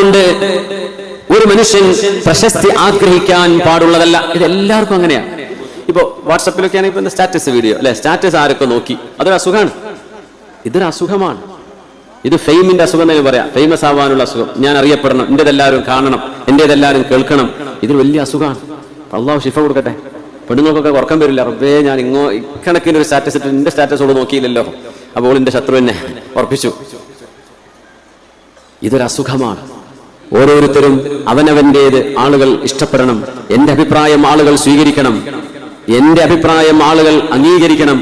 അതുകൊണ്ട് ഒരു മനുഷ്യൻ പ്രശസ്തി ആഗ്രഹിക്കാൻ പാടുള്ളതല്ല. ഇത് എല്ലാവർക്കും അങ്ങനെയാണ്. ഇപ്പൊ വാട്സപ്പിലൊക്കെയാണ് ഇപ്പൊ സ്റ്റാറ്റസ് വീഡിയോ അല്ലെ, സ്റ്റാറ്റസ് ആരൊക്കെ നോക്കി, അതൊരു അസുഖമാണ്. ഇതൊരു അസുഖമാണ്. ഇത് ഫെയിമിന്റെ അസുഖം എന്ന് പറയാം. ഫേമസ് ആവാനുള്ള അസുഖം. ഞാൻ അറിയപ്പെടണം, എന്റേതെല്ലാവരും കാണണം, എന്റേതെല്ലാവരും കേൾക്കണം. ഇതൊരു വലിയ അസുഖമാണ്. അള്ളാഹു ശിഫ കൊടുക്കട്ടെ. പെണ്ണുങ്ങൾക്കൊക്കെ ഉറക്കം വരില്ല. റബ്ബേ, ഞാൻ ഇക്കണക്കിന് ഒരു സ്റ്റാറ്റസ് ഇട്ട് എന്റെ സ്റ്റാറ്റസോട് നോക്കിയില്ലല്ലോ, അപ്പോൾ എന്റെ ശത്രു എന്നെ ഉറപ്പിച്ചു. ഇതൊരു അസുഖമാണ്. ഓരോരുത്തരും അവനവന്റേത് ആളുകൾ ഇഷ്ടപ്പെടണം. എന്റെ അഭിപ്രായം ആളുകൾ സ്വീകരിക്കണം, എന്റെ അഭിപ്രായം ആളുകൾ അംഗീകരിക്കണം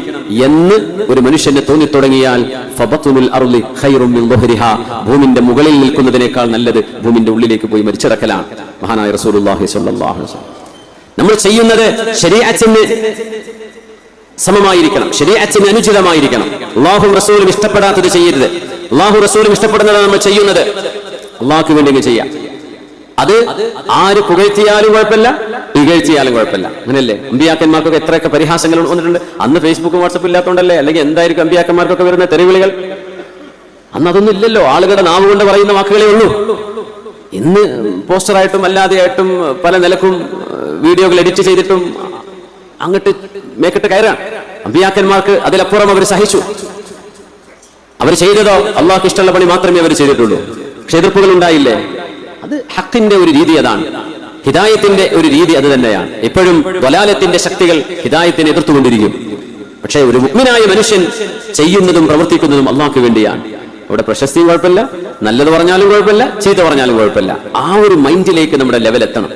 എന്ന് ഒരു മനുഷ്യന് തോന്നിത്തുടങ്ങിയാൽ ഫബത്തുനുൽ അർളി ഖൈറും മിൻ ദുഹരിഹാ, ഭൂമിന്റെ മുകളിൽ നിൽക്കുന്നതിനേക്കാൾ നല്ലത് ഭൂമിന്റെ ഉള്ളിലേക്ക് പോയി മരിച്ചിടക്കലാണ്. മഹാനായ റസൂലുള്ളാഹി സ്വല്ലല്ലാഹു അലൈഹി വസല്ലം. നമ്മൾ ചെയ്യുന്നത് ശരീഅത്തിന് സമമായിരിക്കണം, ശരീഅത്തിന് അനുചിതമായിരിക്കണം. അല്ലാഹുവും റസൂലും ഇഷ്ടപ്പെടാത്തത് ചെയ്യരുത്. അല്ലാഹു റസൂലും ഇഷ്ടപ്പെടുന്നതാണ് നമ്മൾ ചെയ്യുന്നത്. അള്ളാഹ്ക്ക് വേണ്ടി ചെയ്യാം. അത് ആര് പുകഴ്ത്തിയാലും കുഴപ്പമില്ല, ഇകഴ്ത്തിയാലും കുഴപ്പമില്ല. അങ്ങനെയല്ലേ? അമ്പിയാക്കന്മാർക്കൊക്കെ എത്രയൊക്കെ പരിഹാസങ്ങൾ വന്നിട്ടുണ്ട്. അന്ന് ഫേസ്ബുക്കും വാട്സപ്പും ഇല്ലാത്തതുകൊണ്ടല്ലേ? അല്ലെങ്കിൽ എന്തായിരിക്കും അമ്പിയാക്കന്മാർക്കൊക്കെ വരുന്ന തെറിവിളികൾ? അന്ന് അതൊന്നും ഇല്ലല്ലോ. ആളുകളുടെ നാവ് കൊണ്ട് പറയുന്ന വാക്കുകളേ ഉള്ളൂ. ഇന്ന് പോസ്റ്ററായിട്ടും അല്ലാതെയായിട്ടും പല നിലക്കും വീഡിയോകൾ എഡിറ്റ് ചെയ്തിട്ടും അങ്ങോട്ട് മേക്കിട്ട് കയറാൻ. അമ്പിയാക്കന്മാർക്ക് അതിലപ്പുറം അവർ സഹിച്ചു. അവർ ചെയ്തതോ അള്ളാഹ്ക്ക് ഇഷ്ടമുള്ള പണി മാത്രമേ അവർ ചെയ്തിട്ടുള്ളൂ. പക്ഷെ എതിർപ്പുകൾ ഉണ്ടായില്ലേ? അത് ഹക്കിന്റെ ഒരു രീതി, അതാണ് ഹിദായത്തിന്റെ ഒരു രീതി. അത് തന്നെയാണ്. എപ്പോഴും ദലാലത്തിന്റെ ശക്തികൾ ഹിദായത്തിനെ എതിർത്തുകൊണ്ടിരിക്കും. പക്ഷെ ഒരു മുഅ്മിനായ മനുഷ്യൻ ചെയ്യുന്നതും പ്രവർത്തിക്കുന്നതും അള്ളാഹ്ക്ക് വേണ്ടിയാണ്. അവിടെ പ്രശസ്തിയും കുഴപ്പമില്ല, നല്ലത് പറഞ്ഞാലും കുഴപ്പമില്ല, ചീത്ത പറഞ്ഞാലും കുഴപ്പമില്ല. ആ ഒരു മൈൻഡിലേക്ക് നമ്മുടെ ലെവൽ എത്തണം.